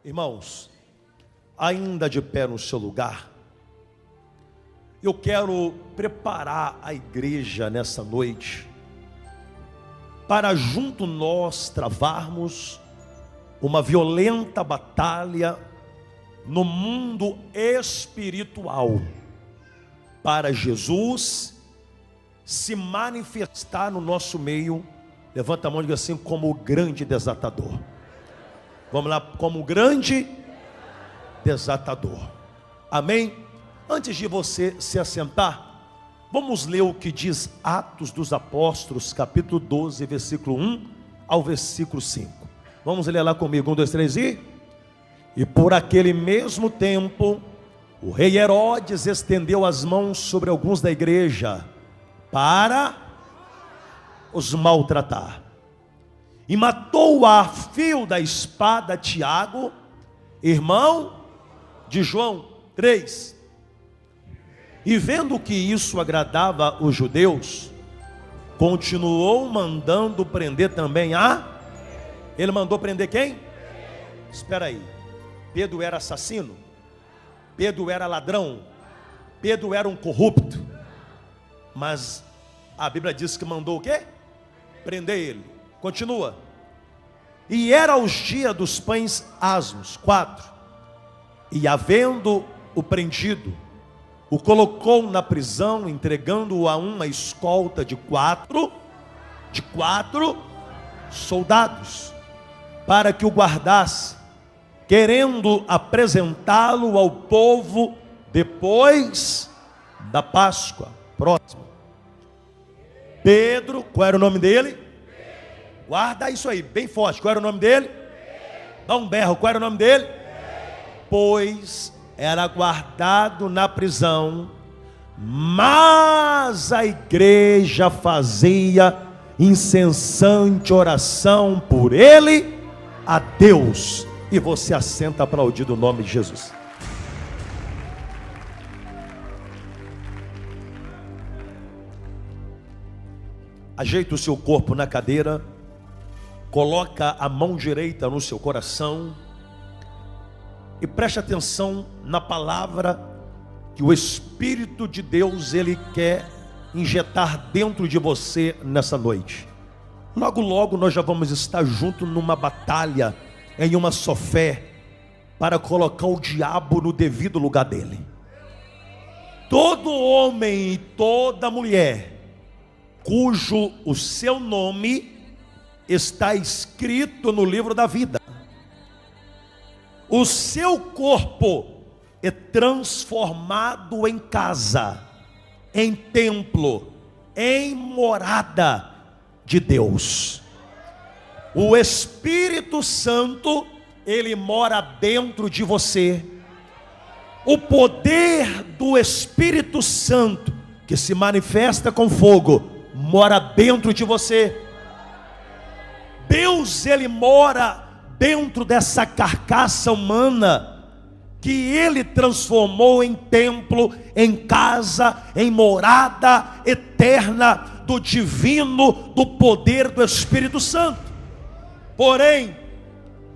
Irmãos, ainda de pé no seu lugar, eu quero preparar a igreja nessa noite para junto nós travarmos uma violenta batalha no mundo espiritual, para Jesus se manifestar no nosso meio. Levanta a mão e diga assim: como o grande desatador. Vamos lá, como o grande desatador. Amém? Antes de você se assentar, vamos ler o que diz Atos dos Apóstolos, capítulo 12, versículo 1 ao versículo 5. Vamos ler lá comigo, 1, 2, 3 e por aquele mesmo tempo, o rei Herodes estendeu as mãos sobre alguns da igreja para os maltratar, e matou a fio da espada Tiago, irmão de João. 3. E vendo que isso agradava os judeus, continuou mandando prender também Ele mandou prender quem? Espera aí. Pedro era assassino? Pedro era ladrão? Pedro era um corrupto? Mas a Bíblia diz que mandou o quê? Prender ele. Continua. E era os dias dos pães asmos. 4. E havendo o prendido, o colocou na prisão, entregando-o a uma escolta de quatro soldados, para que o guardasse, querendo apresentá-lo ao povo depois da Páscoa. Próximo. Pedro, qual era o nome dele? Guarda isso aí, bem forte. Qual era o nome dele? Dá um berro. Qual era o nome dele? Pois era guardado na prisão, mas a igreja fazia incessante oração por ele a Deus. E você assenta a aplaudir o nome de Jesus. Ajeita o seu corpo na cadeira, coloca a mão direita no seu coração e preste atenção na palavra que o Espírito de Deus ele quer injetar dentro de você nessa noite. Logo logo nós já vamos estar juntos numa batalha, em uma só fé, para colocar o diabo no devido lugar dele. Todo homem e toda mulher cujo o seu nome está escrito no livro da vida, o seu corpo é transformado em casa, em templo, em morada de Deus. O Espírito Santo, ele mora dentro de você. O poder do Espírito Santo, que se manifesta com fogo, mora dentro de você. Deus, ele mora dentro dessa carcaça humana que ele transformou em templo, em casa, em morada eterna do divino, do poder do Espírito Santo. Porém,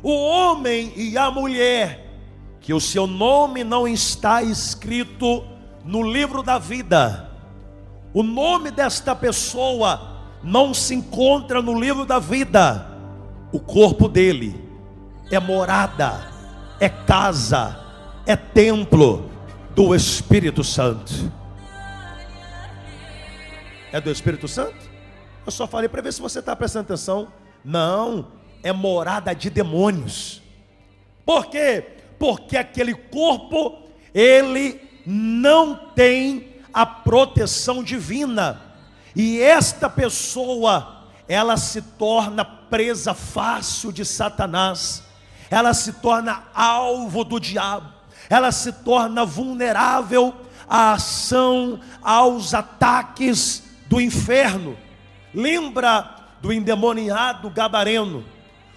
o homem e a mulher que o seu nome não está escrito no livro da vida, o nome desta pessoa não se encontra no livro da vida, o corpo dele é morada, é casa, é templo do Espírito Santo. É do Espírito Santo? Eu só falei para ver se você está prestando atenção. Não, é morada de demônios. Por quê? Porque aquele corpo, ele não tem a proteção divina, e esta pessoa, ela se torna presa fácil de Satanás, ela se torna alvo do diabo, ela se torna vulnerável à ação, aos ataques do inferno. Lembra do endemoniado gadareno?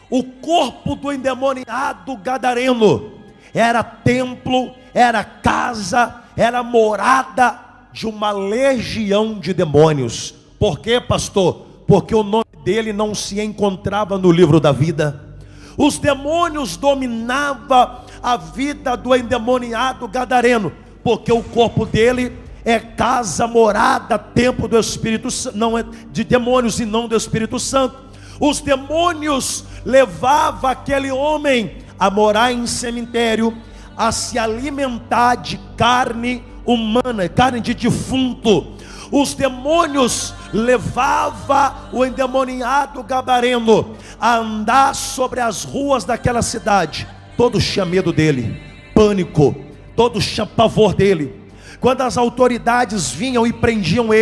O corpo do endemoniado gadareno era templo, era casa, era morada de uma legião de demônios. Por quê, pastor? Porque o nome dele não se encontrava no livro da vida. Os demônios dominavam a vida do endemoniado gadareno, porque o corpo dele é casa, morada, templo do Espírito Santo, não é de demônios e não do Espírito Santo. Os demônios levavam aquele homem a morar em cemitério, a se alimentar de carne humana, carne de defunto. Os demônios levavam o endemoniado gadareno a andar sobre as ruas daquela cidade. Todos tinham medo dele, pânico, todos tinham pavor dele. Quando as autoridades vinham e prendiam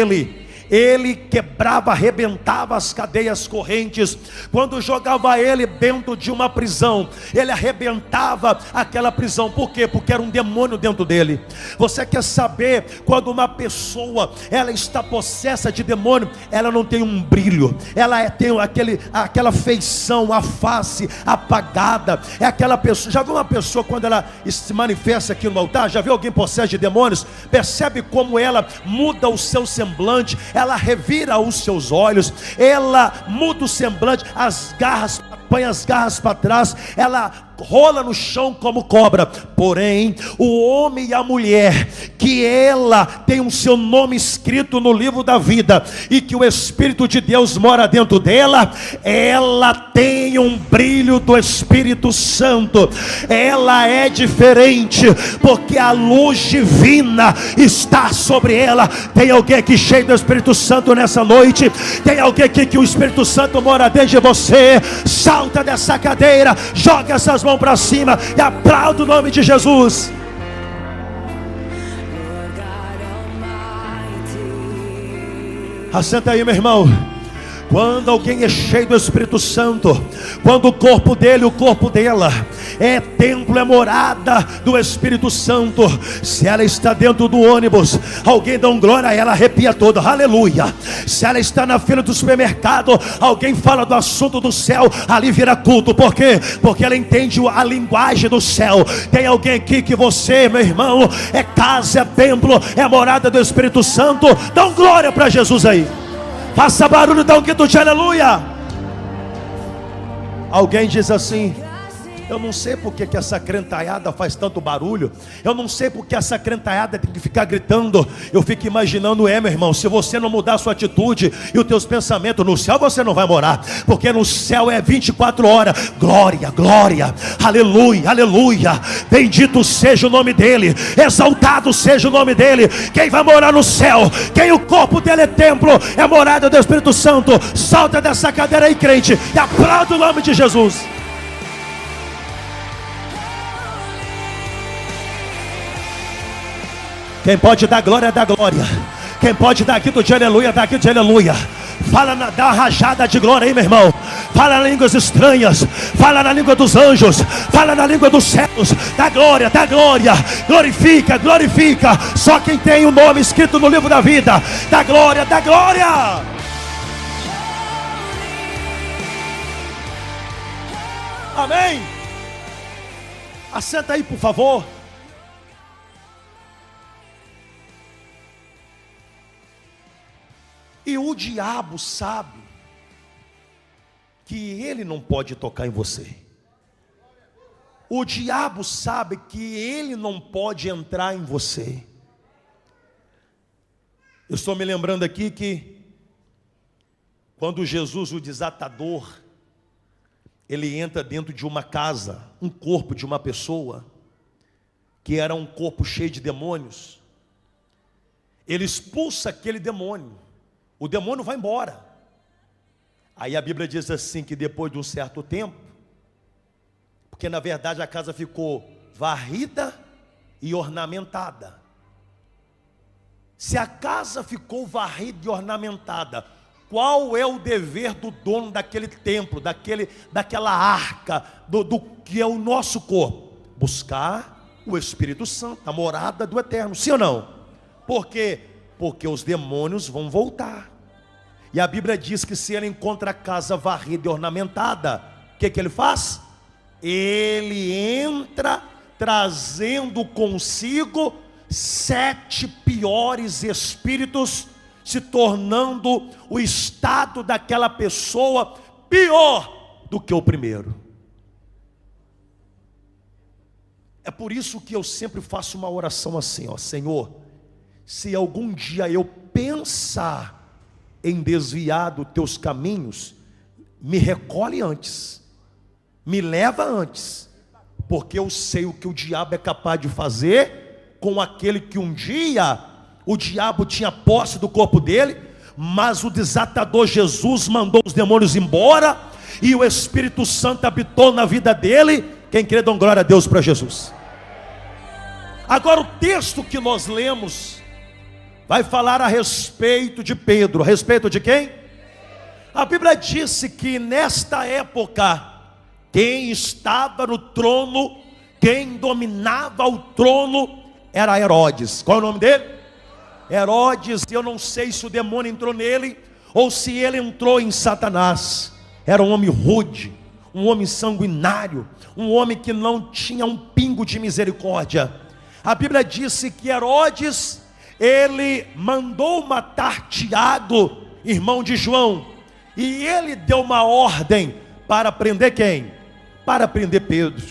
ele quebrava, arrebentava as cadeias correntes. Quando jogava ele dentro de uma prisão, ele arrebentava aquela prisão. Por quê? Porque era um demônio dentro dele. Você quer saber quando uma pessoa ela está possessa de demônio? Ela não tem um brilho, ela tem aquela feição, a face apagada. É aquela pessoa. Já viu uma pessoa quando ela se manifesta aqui no altar? Já viu alguém possesso de demônios? Percebe como ela muda o seu semblante, ela revira os seus olhos, ela muda o semblante, as garras, põe as garras para trás, ela rola no chão como cobra. Porém, o homem e a mulher que ela tem o seu nome escrito no livro da vida e que o Espírito de Deus mora dentro dela, ela tem um brilho do Espírito Santo. Ela é diferente porque a luz divina está sobre ela. Tem alguém aqui cheio do Espírito Santo nessa noite? Tem alguém aqui que o Espírito Santo mora dentro de você? Salta dessa cadeira, joga essas mãos para cima e aplauda o nome de Jesus. Assenta aí, meu irmão. Quando alguém é cheio do Espírito Santo, quando o corpo dele, o corpo dela é templo, é morada do Espírito Santo. Se ela está dentro do ônibus, alguém dá um glória a ela, arrepia todo, aleluia. Se ela está na fila do supermercado, alguém fala do assunto do céu, ali vira culto. Por quê? Porque ela entende a linguagem do céu. Tem alguém aqui que você, meu irmão, é casa, é templo, é morada do Espírito Santo? Dá um glória para Jesus aí. Faça barulho, dá um grito de aleluia. Alguém diz assim: eu não sei porque que essa crentaiada faz tanto barulho. Eu não sei porque essa crentaiada tem que ficar gritando. Eu fico imaginando, meu irmão, se você não mudar a sua atitude e os teus pensamentos, no céu você não vai morar. Porque no céu é 24 horas. Glória, glória, aleluia, aleluia. Bendito seja o nome dele, exaltado seja o nome dele. Quem vai morar no céu, quem o corpo dele é templo, é morada do Espírito Santo. Salta dessa cadeira aí, crente, e aplauda o nome de Jesus. Quem pode dar glória, dá glória. Quem pode dar grito de aleluia, dá grito de aleluia. Fala, dá uma rajada de glória aí, meu irmão. Fala em línguas estranhas. Fala na língua dos anjos. Fala na língua dos céus. Dá glória, dá glória. Glorifica, glorifica. Só quem tem o nome escrito no livro da vida. Dá glória, dá glória. Amém. Assenta aí, por favor. E o diabo sabe que ele não pode tocar em você. O diabo sabe que ele não pode entrar em você. Eu estou me lembrando aqui que quando Jesus, o desatador, ele entra dentro de uma casa, um corpo de uma pessoa, que era um corpo cheio de demônios, ele expulsa aquele demônio. O demônio vai embora. Aí a Bíblia diz assim que depois de um certo tempo, porque na verdade a casa ficou varrida e ornamentada. Se a casa ficou varrida e ornamentada, qual é o dever do dono daquele templo, daquela arca, do que é o nosso corpo? Buscar o Espírito Santo, a morada do Eterno, sim ou não? Por quê? Porque os demônios vão voltar. E a Bíblia diz que se ele encontra a casa varrida e ornamentada, o que ele faz? Ele entra trazendo consigo 7 piores espíritos, se tornando o estado daquela pessoa pior do que o primeiro. É por isso que eu sempre faço uma oração assim, ó: Senhor, se algum dia eu pensar em desviar dos teus caminhos, me recolhe antes, me leva antes, porque eu sei o que o diabo é capaz de fazer com aquele que um dia o diabo tinha posse do corpo dele, mas o desatador Jesus mandou os demônios embora, e o Espírito Santo habitou na vida dele. Quem crê, dá glória a Deus para Jesus. Agora o texto que nós lemos vai falar a respeito de Pedro. A respeito de quem? A Bíblia disse que nesta época, quem estava no trono, quem dominava o trono, era Herodes. Qual é o nome dele? Herodes. Eu não sei se o demônio entrou nele, ou se ele entrou em Satanás. Era um homem rude, um homem sanguinário, um homem que não tinha um pingo de misericórdia. A Bíblia disse que Herodes, ele mandou matar Tiago, irmão de João, e ele deu uma ordem para prender quem? Para prender Pedro.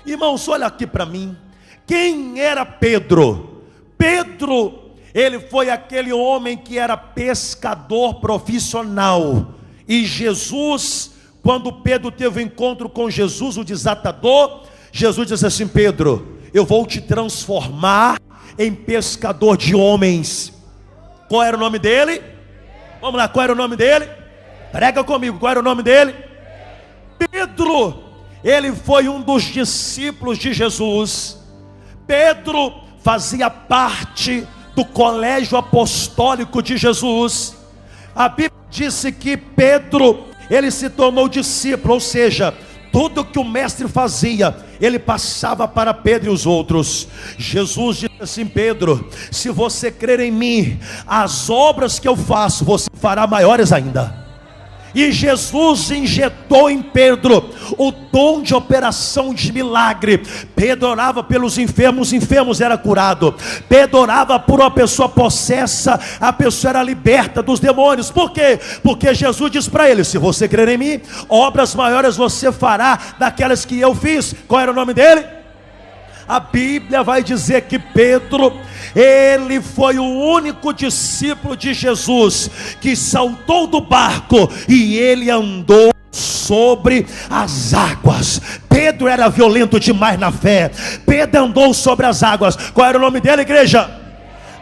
Irmãos, olha aqui para mim. Quem era Pedro? Pedro, ele foi aquele homem que era pescador profissional. E Jesus, quando Pedro teve um encontro com Jesus, o desatador, Jesus disse assim: Pedro, eu vou te transformar em pescador de homens. Qual era o nome dele? Vamos lá, qual era o nome dele? Prega comigo, qual era o nome dele? Pedro. Ele foi um dos discípulos de Jesus. Pedro fazia parte do colégio apostólico de Jesus. A Bíblia disse que Pedro, ele se tornou discípulo, ou seja, tudo que o mestre fazia, ele passava para Pedro e os outros. Jesus disse assim: Pedro, se você crer em mim, as obras que eu faço, você fará maiores ainda. E Jesus injetou em Pedro o dom de operação de milagre. Pedro orava pelos enfermos, os enfermos eram curados. Pedro orava por uma pessoa possessa, a pessoa era liberta dos demônios. Por quê? Porque Jesus disse para ele: se você crer em mim, obras maiores você fará daquelas que eu fiz. Qual era o nome dele? A Bíblia vai dizer que Pedro, ele foi o único discípulo de Jesus que saltou do barco e ele andou sobre as águas. Pedro era violento demais na fé. Pedro andou sobre as águas. Qual era o nome dele, igreja?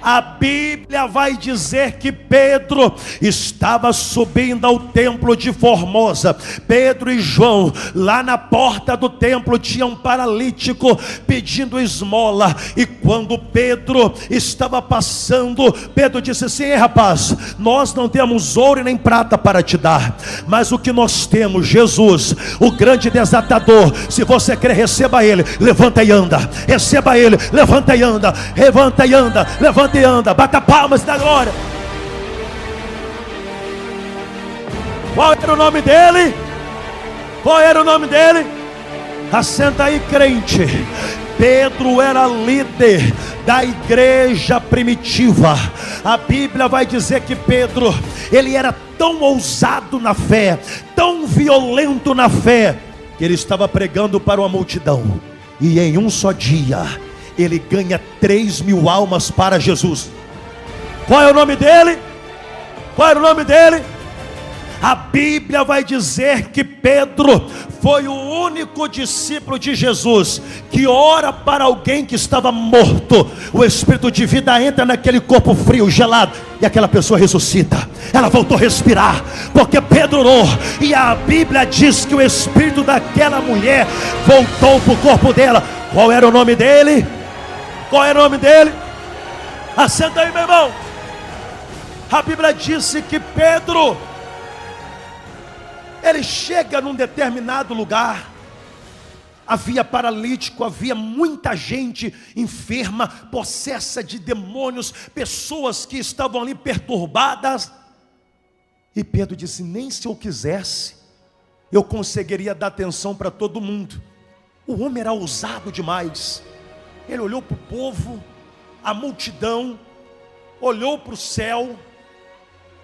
A Bíblia vai dizer que Pedro estava subindo ao templo de Formosa. Pedro e João, lá na porta do templo, tinha um paralítico pedindo esmola. E quando Pedro estava passando, Pedro disse assim: ei, rapaz, nós não temos ouro e nem prata para te dar, mas o que nós temos, Jesus, o grande desatador. Se você quer, receba ele, levanta e anda. Receba ele, levanta e anda. Levanta e anda, levanta e anda. Bata palmas da glória. Qual era o nome dele? Qual era o nome dele? Assenta aí, crente. Pedro era líder da igreja primitiva. A Bíblia vai dizer que Pedro, ele era tão ousado na fé, tão violento na fé, que ele estava pregando para uma multidão, e em um só dia ele ganha 3.000 almas para Jesus. Qual é o nome dele? Qual era o nome dele? A Bíblia vai dizer que Pedro foi o único discípulo de Jesus que ora para alguém que estava morto. O Espírito de vida entra naquele corpo frio, gelado, e aquela pessoa ressuscita. Ela voltou a respirar, porque Pedro orou. E a Bíblia diz que o Espírito daquela mulher voltou para o corpo dela. Qual era o nome dele? Qual era o nome dele? Assenta aí, meu irmão. A Bíblia disse que Pedro, ele chega num determinado lugar. Havia paralítico, havia muita gente enferma, possessa de demônios, pessoas que estavam ali perturbadas. E Pedro disse: nem se eu quisesse, eu conseguiria dar atenção para todo mundo. O homem era ousado demais. Ele olhou para o povo, a multidão, olhou para o céu,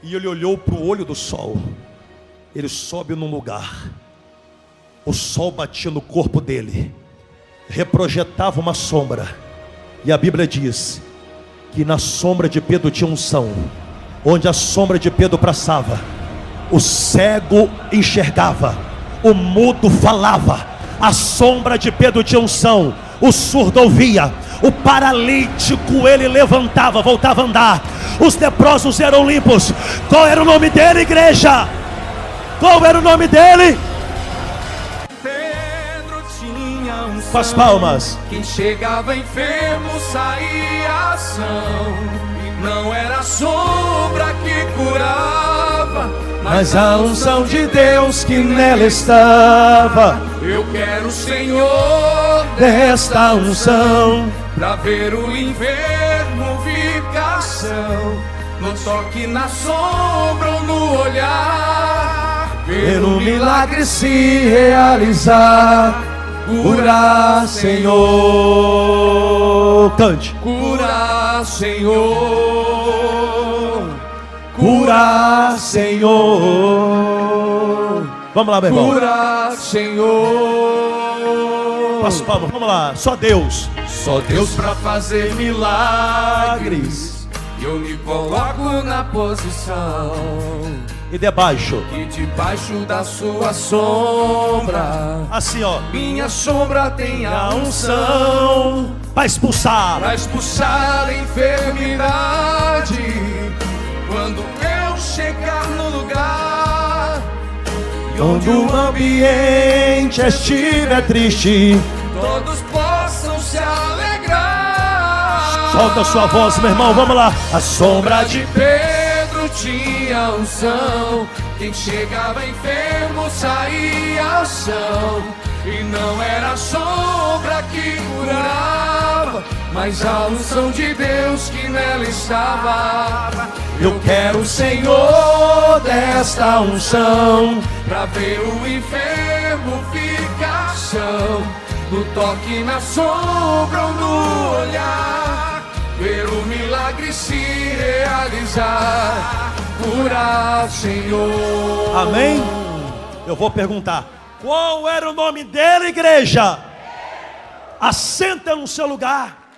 e ele olhou para o olho do sol. Ele sobe num lugar, o sol batia no corpo dele, reprojetava uma sombra. E a Bíblia diz que na sombra de Pedro tinha unção. Onde a sombra de Pedro passava, o cego enxergava, o mudo falava. A sombra de Pedro tinha unção. O surdo ouvia, o paralítico ele levantava, voltava a andar, os leprosos eram limpos. Qual era o nome dele, igreja? Qual era o nome dele? Pedro tinha unção. Com as palmas. Quem chegava enfermo saía são. Não era a sombra que curava, mas a unção de Deus que nela estava. Eu quero, Senhor, desta unção, pra ver o enfermo ficar são. No toque, na sombra ou no olhar, ver o milagre se realizar. Cura, Senhor. Cante. Cura, Senhor. Cura, Senhor. Vamos lá, meu irmão. Cura, Senhor. As palmas, vamos lá. Só Deus. Só Deus pra fazer milagres. Eu me coloco na posição. E debaixo? E debaixo da sua sombra. Assim, ó. Minha sombra tem a unção para expulsar a enfermidade. Quando eu chegar no lugar e onde o ambiente estiver triste, todos possam se alegrar. Solta a sua voz, meu irmão, vamos lá. A sombra de Pedro tinha unção. Quem chegava enfermo saía são. E não era a sombra que curava, mas a unção de Deus que nela estava. Eu quero, Senhor, desta unção, pra ver o enfermo ficar são. No toque, na sombra ou no olhar, ver o milagre se realizar. Cura, Senhor. Amém? Eu vou perguntar, qual era o nome dele, igreja? Assenta no seu lugar,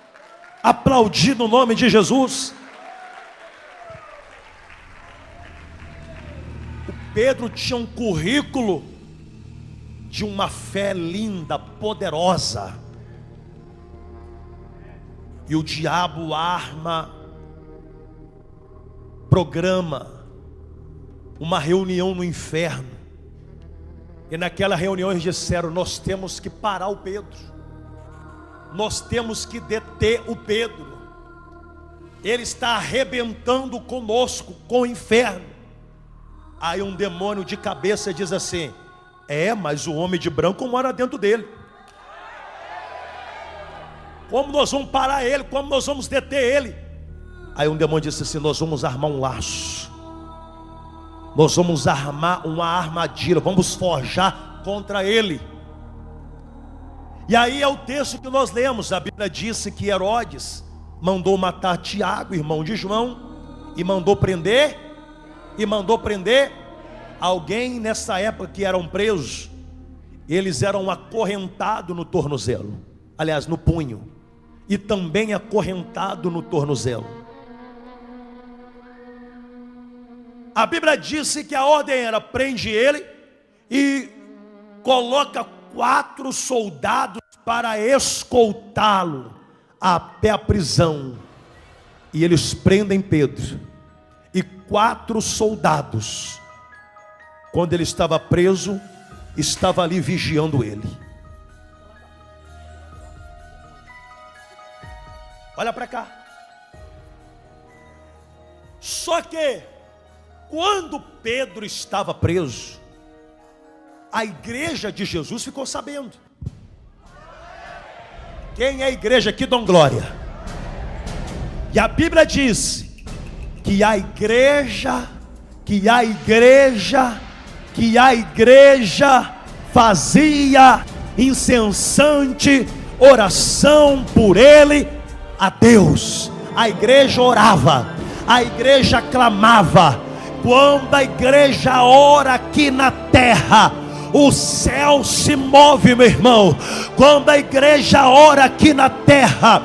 aplaudir no nome de Jesus. O Pedro tinha um currículo de uma fé linda, poderosa. E o diabo arma, programa uma reunião no inferno. E naquela reunião eles disseram: nós temos que parar o Pedro, nós temos que deter o Pedro, ele está arrebentando conosco, com o inferno. Aí um demônio de cabeça diz assim: mas o homem de branco mora dentro dele. Como nós vamos parar ele? Como nós vamos deter ele? Aí um demônio disse assim: nós vamos armar um laço, nós vamos armar uma armadilha, vamos forjar contra ele. E aí é o texto que nós lemos. A Bíblia disse que Herodes mandou matar Tiago, irmão de João, e mandou prender alguém nessa época que eram presos. Eles eram acorrentados no tornozelo, aliás, no punho, e também acorrentado no tornozelo. A Bíblia disse que a ordem era: prende ele e coloca 4 soldados para escoltá-lo até a prisão. E eles prendem Pedro, e 4 soldados, quando ele estava preso, estava ali vigiando ele. Olha para cá. Só que quando Pedro estava preso, a igreja de Jesus ficou sabendo. Quem é a igreja aqui? Dom glória. E a Bíblia diz que a igreja fazia incessante oração por ele a Deus. A igreja orava, a igreja clamava. Quando a igreja ora aqui na terra, o céu se move, meu irmão. Quando a igreja ora aqui na terra,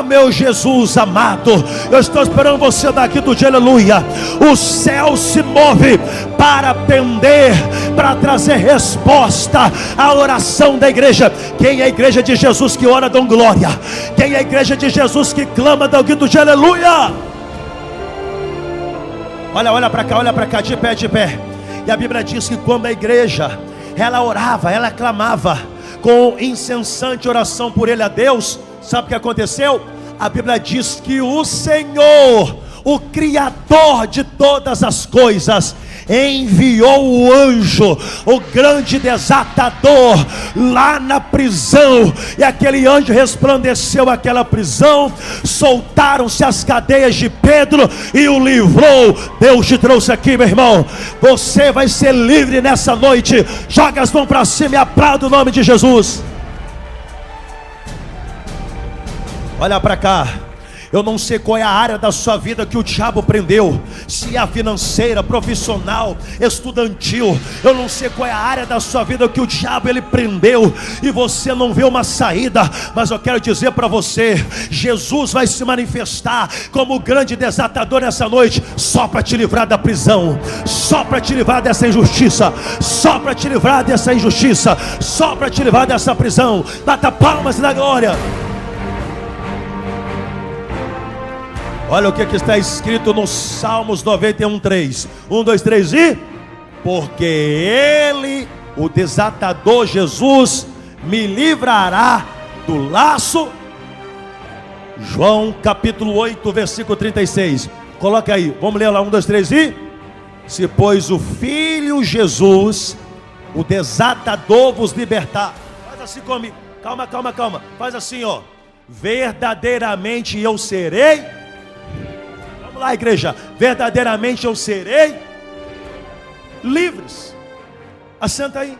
meu Jesus amado, eu estou esperando você daqui do dia, aleluia. O céu se move para atender, para trazer resposta à oração da igreja. Quem é a igreja de Jesus que ora, dão glória. Quem é a igreja de Jesus que clama, dão grito de aleluia. Olha para cá, de pé. E a Bíblia diz que quando a igreja, ela orava, ela clamava com incessante oração por ele a Deus, sabe o que aconteceu? A Bíblia diz que o Senhor, o Criador de todas as coisas, enviou o anjo, o grande desatador, lá na prisão, e aquele anjo resplandeceu aquela prisão, soltaram-se as cadeias de Pedro e o livrou. Deus te trouxe aqui, meu irmão. Você vai ser livre nessa noite. Joga as mãos para cima e aplauda o nome de Jesus. Olha para cá. Eu não sei qual é a área da sua vida que o diabo prendeu, se é a financeira, profissional, estudantil. Eu não sei qual é a área da sua vida que o diabo ele prendeu e você não vê uma saída. Mas eu quero dizer para você, Jesus vai se manifestar como o grande desatador nessa noite, só para te livrar da prisão, só para te livrar dessa injustiça, só para te livrar dessa injustiça, só para te livrar dessa prisão. Bata palmas na glória. Olha o que está escrito no Salmos 91:3. 1, 2, 3 e... Porque Ele, o desatador Jesus, me livrará do laço. João capítulo 8, versículo 36. Coloca aí, vamos ler lá, 1, 2, 3 e... Se pois o Filho Jesus, o desatador, vos libertar. Faz assim comigo, calma. Faz assim, ó. Verdadeiramente eu serei... Vamos lá, igreja, verdadeiramente eu serei livres. Assenta aí.